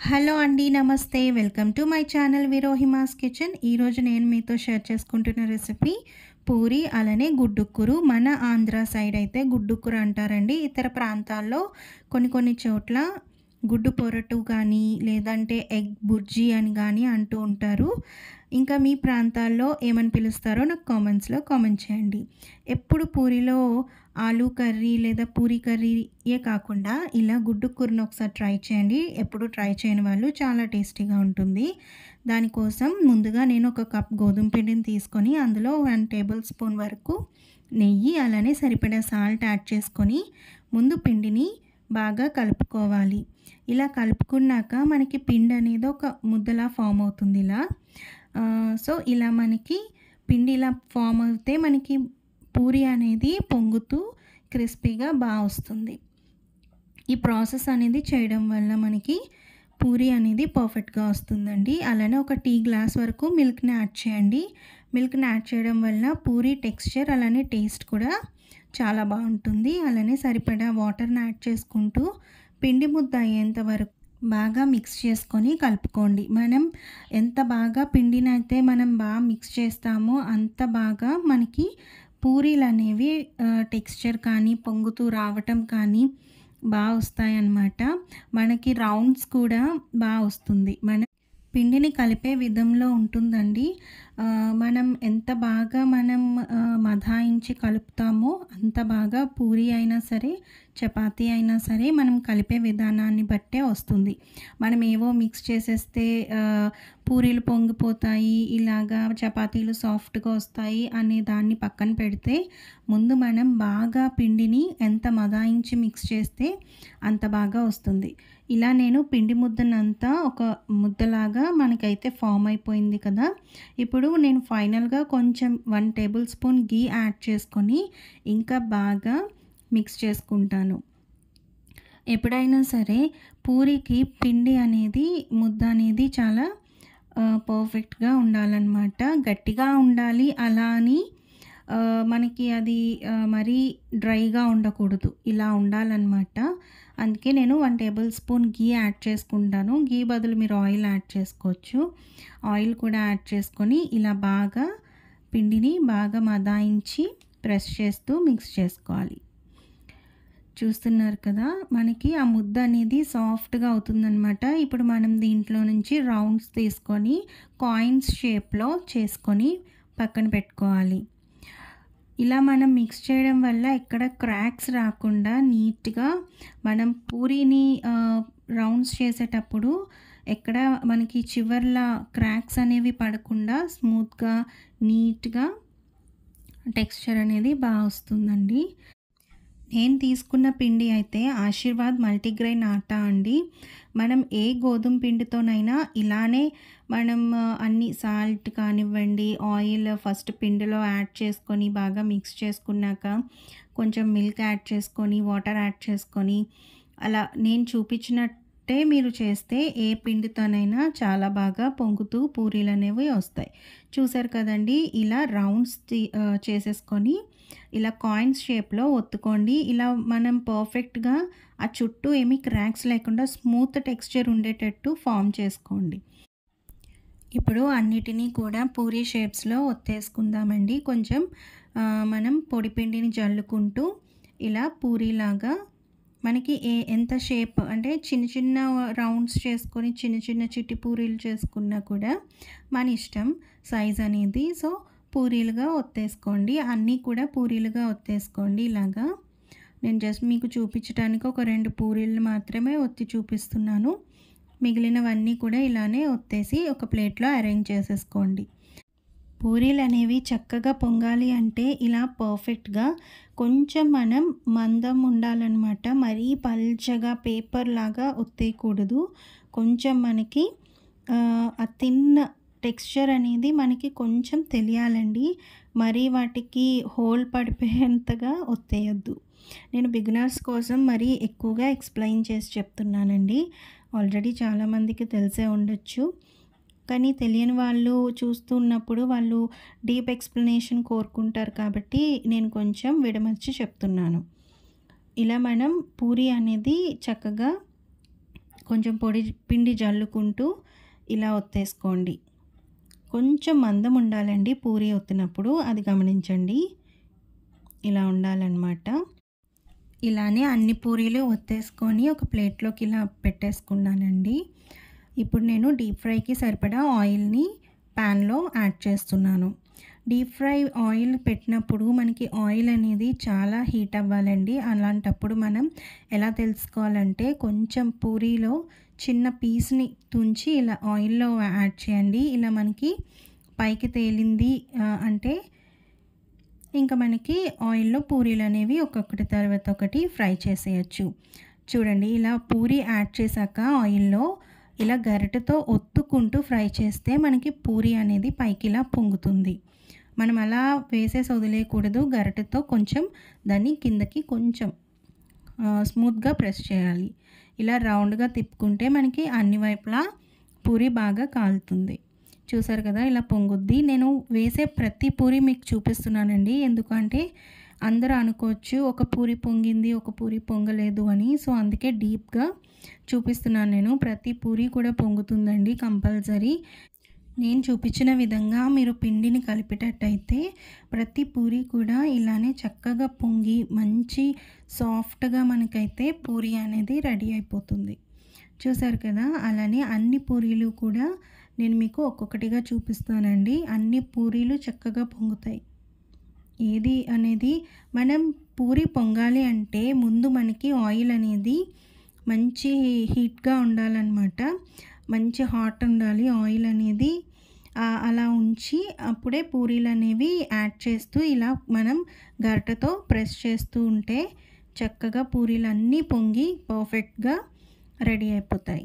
Hello అండి. నమస్తే. Welcome to my channel విరోహిమాస్ కిచెన్. ఈరోజు నేను మీతో షేర్ చేసుకుంటున్న రెసిపీ పూరి అలానే గుడ్డుక్కురు. మన ఆంధ్ర సైడ్ అయితే గుడ్డుక్కురు అంటారండి. ఇతర ప్రాంతాల్లో కొన్ని కొన్ని చోట్ల గుడ్డు పొరటు కానీ లేదంటే ఎగ్ బుర్జీ అని కానీ అంటూ ఉంటారు. ఇంకా మీ ప్రాంతాల్లో ఏమని పిలుస్తారో నాకు కామెంట్స్లో కామెంట్ చేయండి. ఎప్పుడు పూరిలో ఆలూ కర్రీ లేదా పూరి కర్రీయే కాకుండా ఇలా గుడ్డు కూరను ఒకసారి ట్రై చేయండి. ఎప్పుడు ట్రై చేయని వాళ్ళు చాలా టేస్టీగా ఉంటుంది. దానికోసం ముందుగా నేను ఒక కప్ గోధుమ పిండిని తీసుకొని అందులో 1 టేబుల్ స్పూన్ వరకు నెయ్యి అలానే సరిపడా సాల్ట్ యాడ్ చేసుకొని ముందు పిండిని బాగా కలుపుకోవాలి. ఇలా కలుపుకున్నాక మనకి పిండి అనేది ఒక ముద్దలా ఫామ్ అవుతుంది ఇలా. సో ఇలా మనకి పిండి ఇలా ఫామ్ అవుతే మనకి పూరి అనేది పొంగుతూ క్రిస్పీగా బాగా వస్తుంది. ఈ ప్రాసెస్ అనేది చేయడం వల్ల మనకి పూరి అనేది పర్ఫెక్ట్గా వస్తుందండి. అలానే ఒక టీ గ్లాస్ వరకు మిల్క్ని యాడ్ చేయండి. మిల్క్ని యాడ్ చేయడం వల్ల పూరి టెక్స్చర్ అలానే టేస్ట్ కూడా చాలా బాగుంటుంది. అలానే సరిపడా వాటర్ని యాడ్ చేసుకుంటూ పిండి ముద్ద అయ్యేంత వరకు బాగా మిక్స్ చేసుకొని కలుపుకోండి. మనం ఎంత బాగా పిండినైతే మనం బాగా మిక్స్ చేస్తామో అంత బాగా మనకి పూరీలు అనేవి టెక్స్చర్ కానీ పొంగుతూ రావటం కానీ బాగా వస్తాయన్నమాట. మనకి రౌండ్స్ కూడా బాగా వస్తుంది. పిండిని కలిపే విధంలో ఉంటుందండి. మనం ఎంత బాగా మధాయించి కలుపుతామో అంత బాగా పూరి అయినా సరే, చపాతీ అయినా సరే మనం కలిపే విధానాన్ని బట్టే వస్తుంది. మనం ఏవో మిక్స్ చేసేస్తే పూరీలు పొంగిపోతాయి, ఇలాగా చపాతీలు సాఫ్ట్‌గా వస్తాయి అనే దాన్ని పక్కన పెడితే, ముందు మనం బాగా పిండిని ఎంత మదాయించి మిక్స్ చేస్తే అంత బాగా వస్తుంది. ఇలా నేను పిండి ముద్దనంతా ఒక ముద్దలాగా మనకైతే ఫామ్ అయిపోయింది కదా! ఇప్పుడు నేను ఫైనల్‌గా కొంచెం 1 టేబుల్ స్పూన్ ఘీ యాడ్ చేసుకొని ఇంకా బాగా మిక్స్ చేసుకుంటాను. ఎప్పుడైనా సరే పూరికి పిండి అనేది ముద్ద అనేది చాలా పర్ఫెక్ట్‌గా ఉండాలన్నమాట. గట్టిగా ఉండాలి. అలా అని మనకి అది మరీ డ్రైగా ఉండకూడదు. ఇలా ఉండాలన్నమాట. అందుకే నేను 1 టేబుల్ స్పూన్ ఘీ యాడ్ చేసుకుంటాను. ఘీ బదులు మీరు ఆయిల్ యాడ్ చేసుకోవచ్చు. ఆయిల్ కూడా యాడ్ చేసుకొని ఇలా బాగా పిండిని బాగా మదాయించి ప్రెస్ చేస్తూ మిక్స్ చేసుకోవాలి. చూస్తున్నారు కదా! మనకి ఆ ముద్ద అనేది సాఫ్ట్‌గా అవుతుందనమాట. ఇప్పుడు మనం దీంట్లో నుంచి రౌండ్స్ తీసుకొని కాయిన్స్ షేప్‌లో చేసుకొని పక్కన పెట్టుకోవాలి. ఇలా మనం మిక్స్ చేయడం వల్ల ఎక్కడ క్రాక్స్ రాకుండా నీట్‌గా మనం పూరీని రౌండ్స్ చేసేటప్పుడు ఎక్కడ మనకి చివర్ల క్రాక్స్ అనేవి పడకుండా స్మూత్‌గా, నీట్‌గా టెక్స్చర్ అనేది బాగా వస్తుందండి. నేను తీసుకున్న పిండి అయితే ఆశీర్వాద్ మల్టీగ్రెయిన్ ఆటా అండి. మనం ఏ గోధుమ పిండితోనైనా ఇలానే మనం అన్ని సాల్ట్ కానివ్వండి, ఆయిల్ ఫస్ట్ పిండిలో యాడ్ చేసుకొని బాగా మిక్స్ చేసుకున్నాక కొంచెం మిల్క్ యాడ్ చేసుకొని, వాటర్ యాడ్ చేసుకొని అలా నేను చూపించినట్టే మీరు చేస్తే ఏ పిండితోనైనా చాలా బాగా పొంగుతూ పూరీలు అనేవి వస్తాయి. చూసారు కదండీ! ఇలా రౌండ్స్ చేసేసుకొని ఇలా కాయిన్స్ షేప్‌లో ఒత్తుకోండి. ఇలా మనం పర్ఫెక్ట్‌గా ఆ చుట్టూ ఏమీ క్రాక్స్ లేకుండా స్మూత్ టెక్స్చర్ ఉండేటట్టు ఫార్మ్ చేసుకోండి. ఇప్పుడు అన్నిటినీ కూడా పూరీ షేప్స్‌లో ఒత్తేసుకుందామండి. కొంచెం మనం పొడి పిండిని జల్లుకుంటూ ఇలా పూరీలాగా మనకి ఎంత షేప్ అంటే చిన్న చిన్న రౌండ్స్ చేసుకొని చిన్న చిన్న చిట్టి పూరీలు చేసుకున్నా కూడా మన ఇష్టం సైజ్ అనేది. సో పూరీలుగా ఒత్తేసుకోండి. అన్నీ కూడా పూరీలుగా ఒత్తేసుకోండి ఇలాగా. నేను జస్ట్ మీకు చూపించడానికి ఒక 2 పూరీలు మాత్రమే ఒత్తి చూపిస్తున్నాను. మిగిలినవన్నీ కూడా ఇలానే ఒత్తేసి ఒక ప్లేట్‌లో అరేంజ్ చేసేసుకోండి. పూరీలు అనేవి చక్కగా పొంగాలి అంటే ఇలా పర్ఫెక్ట్‌గా కొంచెం మనం మందం ఉండాలన్నమాట. మరీ పల్చగా పేపర్‌లాగా ఒత్తేయకూడదు. కొంచెం మనకి ఆ తిన్న టెక్స్చర్ అనేది మనకి కొంచెం తెలియాలండి. మరీ వాటికి హోల్ పడిపోయేంతగా ఒత్తేయొద్దు. నేను బిగినర్స్ కోసం మరీ ఎక్కువగా ఎక్స్‌ప్లెయిన్ చేసి చెప్తున్నానండి. ఆల్రెడీ చాలామందికి తెలిసే ఉండొచ్చు. కానీ తెలియని వాళ్ళు చూస్తున్నప్పుడు వాళ్ళు డీప్ ఎక్స్‌ప్లనేషన్ కోరుకుంటారు కాబట్టి నేను కొంచెం విడమర్చి చెప్తున్నాను. ఇలా మనం పూరి అనేది చక్కగా కొంచెం పొడి పిండి జల్లుకుంటూ ఇలా ఒత్తేసుకోండి. కొంచెం మందం ఉండాలండి పూరి ఒత్తినప్పుడు, అది గమనించండి. ఇలా ఉండాలన్నమాట. ఇలానే అన్ని పూరీలు ఒత్తేసుకొని ఒక ప్లేట్లోకి ఇలా పెట్టేసుకున్నానండి. ఇప్పుడు నేను డీప్ ఫ్రైకి సరిపడా ఆయిల్ని ప్యాన్లో యాడ్ చేస్తున్నాను. డీప్ ఫ్రై ఆయిల్ పెట్టినప్పుడు మనకి ఆయిల్ అనేది చాలా హీట్ అవ్వాలండి. అలాంటప్పుడు మనం ఎలా తెలుసుకోవాలంటే, కొంచెం పూరీలో చిన్న పీస్ని తుంచి ఇలా ఆయిల్లో యాడ్ చేయండి. ఇలా మనకి పైకి తేలింది అంటే ఇంకా మనకి ఆయిల్లో పూరీలు అనేవి ఒక్కొక్కటి తర్వాత ఒకటి ఫ్రై చేసేయచ్చు. చూడండి, ఇలా పూరి యాడ్ చేశాక ఆయిల్లో ఇలా గరిటెతో ఒత్తుకుంటూ ఫ్రై చేస్తే మనకి పూరి అనేది పైకి ఇలా పొంగుతుంది. మనం అలా వేసేసి వదిలేయకూడదు. గరిటెతో కొంచెం దాన్ని కిందకి కొంచెం స్మూత్గా ప్రెస్ చేయాలి. ఇలా రౌండ్గా తిప్పుకుంటే మనకి అన్ని వైపులా పూరి బాగా కాలుతుంది. చూసారు కదా, ఇలా పొంగుద్ది. నేను వేసే ప్రతి పూరి మీకు చూపిస్తున్నానండి. ఎందుకంటే అందరూ అనుకోవచ్చు ఒక పూరి పొంగింది, ఒక పూరి పొంగలేదు అని. సో అందుకే డీప్గా చూపిస్తున్నాను నేను. ప్రతి పూరి కూడా పొంగుతుందండి కంపల్సరీ. నేను చూపించిన విధంగా మీరు పిండిని కలిపేటట్టయితే ప్రతి పూరి కూడా ఇలానే చక్కగా పొంగి మంచి సాఫ్ట్గా మనకైతే పూరి అనేది రెడీ అయిపోతుంది. చూసారు కదా, అలానే అన్ని పూరీలు కూడా నేను మీకు ఒక్కొక్కటిగా చూపిస్తానండి. అన్ని పూరీలు చక్కగా పొంగుతాయి. ఏది అనేది మనం పూరి పొంగాలి అంటే ముందు మనకి ఆయిల్ అనేది మంచి హీట్గా ఉండాలన్నమాట. మంచి హాట్ ఉండాలి ఆయిల్ అనేది. అలా ఉంచి అప్పుడే పూరీలు అనేవి యాడ్ చేస్తూ ఇలా మనం గరిటెతో ప్రెస్ చేస్తూ ఉంటే చక్కగా పూరీలు అన్నీ పొంగి పర్ఫెక్ట్గా రెడీ అయిపోతాయి.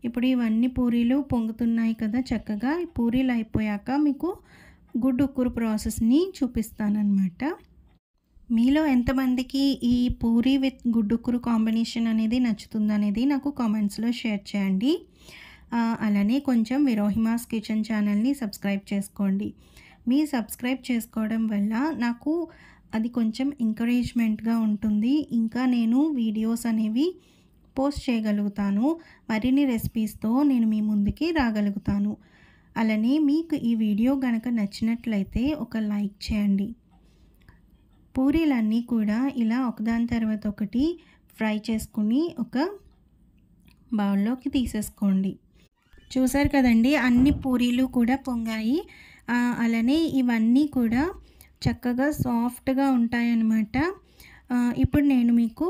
ఇప్పుడు ఇవన్నీ పూరీలు పొంగుతున్నాయి కదా చక్కగా. పూరీలు అయిపోయాక మీకు గుడ్డు ఉక్కురు ప్రాసెస్ని చూపిస్తానన్నమాట. మీలో ఎంతమందికి ఈ పూరి విత్ గుడ్డుక్కురు కాంబినేషన్ అనేది నచ్చుతుందనేది నాకు కామెంట్స్లో షేర్ చేయండి. అలానే కొంచెం విరోహిమాస్ కిచెన్ ఛానల్ని సబ్స్క్రైబ్ చేసుకోండి. మీ సబ్స్క్రైబ్ చేసుకోవడం వల్ల నాకు అది కొంచెం ఎంకరేజ్మెంట్గా ఉంటుంది. ఇంకా నేను వీడియోస్ అనేవి పోస్ట్ చేయగలుగుతాను. మరిన్ని రెసిపీస్తో నేను మీ ముందుకి రాగలుగుతాను. అలానే మీకు ఈ వీడియో కనుక నచ్చినట్లయితే ఒక లైక్ చేయండి. పూరీలన్నీ కూడా ఇలా ఒకదాని తర్వాత ఒకటి ఫ్రై చేసుకుని ఒక బౌల్లోకి తీసేసుకోండి. చూసారు కదండి, అన్ని పూరీలు కూడా పొంగాయి. అలానే ఇవన్నీ కూడా చక్కగా సాఫ్ట్గా ఉంటాయన్నమాట. ఇప్పుడు నేను మీకు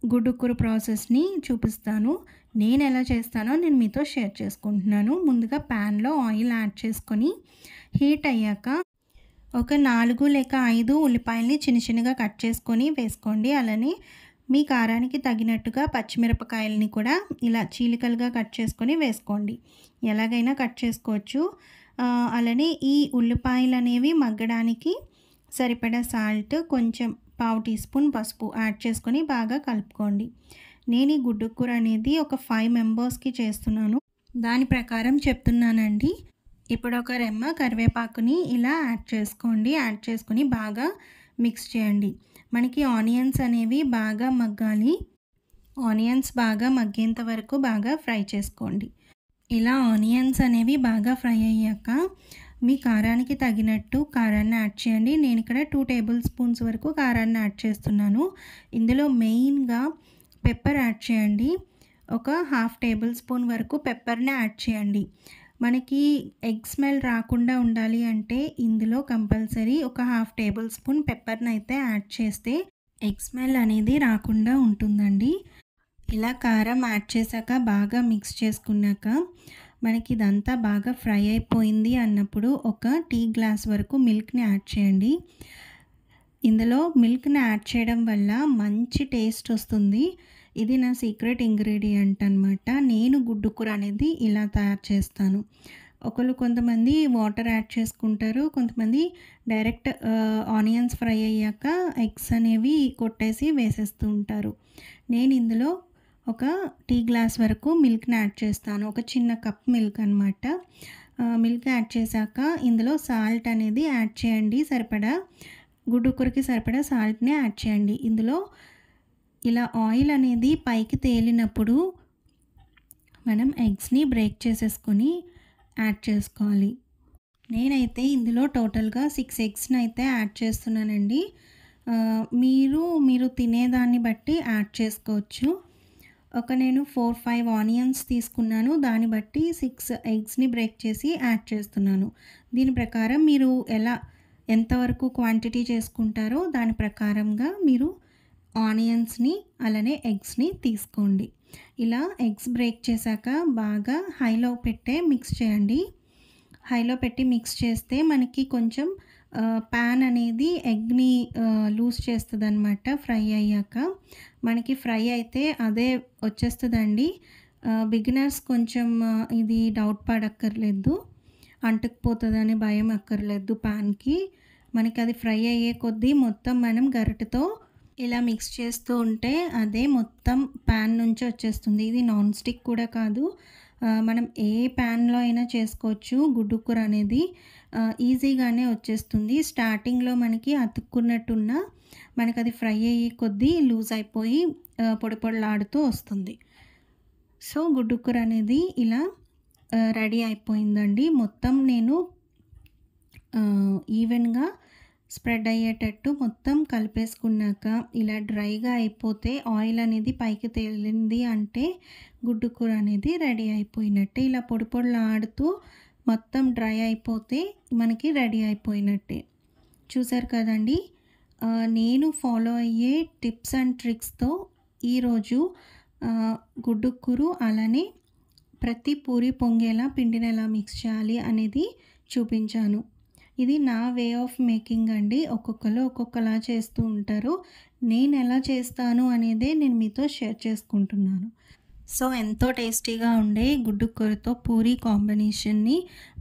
గుడ్డుక్కురు ప్రాసెస్ని చూపిస్తాను. నేను ఎలా చేస్తానో నేను మీతో షేర్ చేసుకుంటున్నాను. ముందుగా ప్యాన్లో ఆయిల్ యాడ్ చేసుకొని హీట్ అయ్యాక ఒక 4 లేక 5 ఉల్లిపాయల్ని చిన్న చిన్నగా కట్ చేసుకొని వేసుకోండి. అలానే మీ కారానికి తగినట్టుగా పచ్చిమిరపకాయలని కూడా ఇలా చీలికలుగా కట్ చేసుకొని వేసుకోండి. ఎలాగైనా కట్ చేసుకోవచ్చు. అలానే ఈ ఉల్లిపాయలు అనేవి మగ్గడానికి సరిపడా సాల్ట్, కొంచెం 1/2 టీ స్పూన్ పసుపు యాడ్ చేసుకొని బాగా కలుపుకోండి. నేను ఈ గుడ్డుకూర అనేది ఒక 5 మెంబర్స్కి చేస్తున్నాను. దాని ప్రకారం చెప్తున్నానండి. ఇప్పుడు ఒక రెమ్మ కరివేపాకుని ఇలా యాడ్ చేసుకోండి. యాడ్ చేసుకొని బాగా మిక్స్ చేయండి. మనకి ఆనియన్స్ అనేవి బాగా మగ్గాలి. ఆనియన్స్ బాగా మగ్గేంత వరకు బాగా ఫ్రై చేసుకోండి. ఇలా ఆనియన్స్ అనేవి బాగా ఫ్రై అయ్యాక మీ కారానికి తగినట్టు కారాన్ని యాడ్ చేయండి. నేను ఇక్కడ 2 టేబుల్ స్పూన్స్ వరకు కారాన్ని యాడ్ చేస్తున్నాను. ఇందులో మెయిన్గా పెప్పర్ యాడ్ చేయండి. ఒక 1/2 టేబుల్ స్పూన్ వరకు పెప్పర్ని యాడ్ చేయండి. మనకి ఎగ్ స్మెల్ రాకుండా ఉండాలి అంటే ఇందులో కంపల్సరీ ఒక 1/2 టేబుల్ స్పూన్ పెప్పర్ని అయితే యాడ్ చేస్తే ఎగ్ స్మెల్ అనేది రాకుండా ఉంటుందండి. ఇలా కారం యాడ్ చేశాక బాగా మిక్స్ చేసుకున్నాక మనకి ఇదంతా బాగా ఫ్రై అయిపోయింది అన్నప్పుడు ఒక టీ గ్లాస్ వరకు మిల్క్ని యాడ్ చేయండి. ఇందులో మిల్క్ని యాడ్ చేయడం వల్ల మంచి టేస్ట్ వస్తుంది. ఇది నా సీక్రెట్ ఇంగ్రీడియంట్ అనమాట. నేను గుడ్డుకూర అనేది ఇలా తయారు చేస్తాను. కొంతమంది వాటర్ యాడ్ చేసుకుంటారు. కొంతమంది డైరెక్ట్ ఆనియన్స్ ఫ్రై అయ్యాక ఎగ్స్ అనేవి కొట్టేసి వేసేస్తూ ఉంటారు. నేను ఇందులో ఒక టీ గ్లాస్ వరకు మిల్క్ని యాడ్ చేస్తాను. ఒక చిన్న కప్ మిల్క్ అనమాట. మిల్క్ యాడ్ చేశాక ఇందులో సాల్ట్ అనేది యాడ్ చేయండి. సరిపడా గుడ్డుకూరకి సరిపడా సాల్ట్ని యాడ్ చేయండి. ఇందులో ఇలా ఆయిల్ అనేది పైకి తేలినప్పుడు మనం ఎగ్స్ని బ్రేక్ చేసేసుకొని యాడ్ చేసుకోవాలి. నేనైతే ఇందులో టోటల్గా 6 ఎగ్స్ని అయితే యాడ్ చేస్తున్నానండి. మీరు తినేదాన్ని బట్టి యాడ్ చేసుకోవచ్చు. నేను 4, 5 ఆనియన్స్ తీసుకున్నాను. దాన్ని బట్టి 6 ఎగ్స్ని బ్రేక్ చేసి యాడ్ చేస్తున్నాను. దీని ప్రకారం మీరు ఎంతవరకు క్వాంటిటీ చేసుకుంటారో దాని ప్రకారంగా మీరు ఆనియన్స్ని అలానే ఎగ్స్ని తీసుకోండి. ఇలా ఎగ్స్ బ్రేక్ చేశాక బాగా హైలో పెట్టే మిక్స్ చేయండి. హైలో పెట్టి మిక్స్ చేస్తే మనకి కొంచెం ప్యాన్ అనేది ఎగ్ని లూజ్ చేస్తుందన్నమాట. ఫ్రై అయ్యాక మనకి ఫ్రై అయితే అదే వచ్చేస్తుందండి. బిగినర్స్ కొంచెం ఇది డౌట్ పడక్కర్లేదు, అంటుకుపోతుందని భయం అక్కర్లేదు ప్యాన్కి. మనకి అది ఫ్రై అయ్యే కొద్దీ మొత్తం మనం గరిటెతో ఇలా మిక్స్ చేస్తూ ఉంటే అదే మొత్తం ప్యాన్ నుంచి వచ్చేస్తుంది. ఇది నాన్ స్టిక్ కూడా కాదు, మనం ఏ ప్యాన్లో అయినా చేసుకోవచ్చు. గుడ్డు కూర అనేది ఈజీగానే వచ్చేస్తుంది. స్టార్టింగ్లో మనకి అతుక్కున్నట్టున్న మనకు అది ఫ్రై అయ్యే కొద్దీ లూజ్ అయిపోయి పొడి పొడిలాడుతూ వస్తుంది. సో గుడ్డు కూర అనేది ఇలా రెడీ అయిపోయిందండి. మొత్తం నేను ఈవెన్గా స్ప్రెడ్ అయ్యేటట్టు మొత్తం కలిపేసుకున్నాక ఇలా డ్రైగా అయిపోతే ఆయిల్ అనేది పైకి తేలింది అంటే గుడ్డు కూర అనేది రెడీ అయిపోయినట్టే. ఇలా పొడి పొడిలాడుతూ మొత్తం డ్రై అయిపోతే మనకి రెడీ అయిపోయినట్టే. చూసారు కదండి, నేను ఫాలో అయ్యే టిప్స్ అండ్ ట్రిక్స్తో ఈరోజు గుడ్డు కూర అలానే ప్రతి పూరి పొంగేలా పిండిని ఎలా మిక్స్ చేయాలి అనేది చూపించాను. ఇది నా వే ఆఫ్ మేకింగ్ అండి. ఒక్కొక్కరు ఒక్కొక్కలా చేస్తూ ఉంటారు. నేను ఎలా చేస్తాను అనేదే నేను మీతో షేర్ చేసుకుంటున్నాను. సో ఎంతో టేస్టీగా ఉండే గుడ్డు కూరతో పూరి కాంబినేషన్ని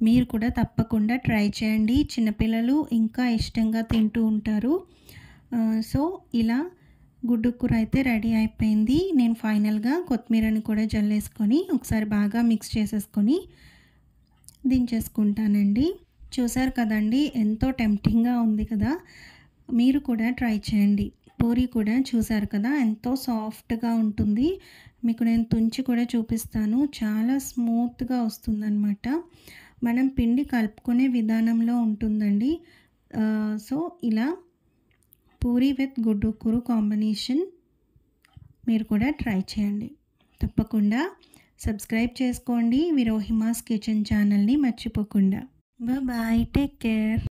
మీరు కూడా తప్పకుండా ట్రై చేయండి. చిన్నపిల్లలు ఇంకా ఇష్టంగా తింటూ ఉంటారు. సో ఇలా గుడ్డు కూర అయితే రెడీ అయిపోయింది. నేను ఫైనల్గా కొత్తిమీరని కూడా జల్లేసుకొని ఒకసారి బాగా మిక్స్ చేసేసుకొని దించేసుకుంటానండి. చూసారు కదండి, ఎంతో టెంప్టింగ్గా ఉంది కదా. మీరు కూడా ట్రై చేయండి. పూరి కూడా చూసారు కదా ఎంతో సాఫ్ట్గా ఉంటుంది. మీకు నేను తుంచి కూడా చూపిస్తాను. చాలా స్మూత్గా వస్తుందన్నమాట. మనం పిండి కలుపుకునే విధానంలో ఉంటుందండి. సో ఇలా పూరి విత్ గుడ్డు కూర కాంబినేషన్ మీరు కూడా ట్రై చేయండి. తప్పకుండా సబ్స్క్రైబ్ చేసుకోండి విరోహిమాస్ కిచెన్ ఛానల్ని మర్చిపోకుండా. Bye bye, take care.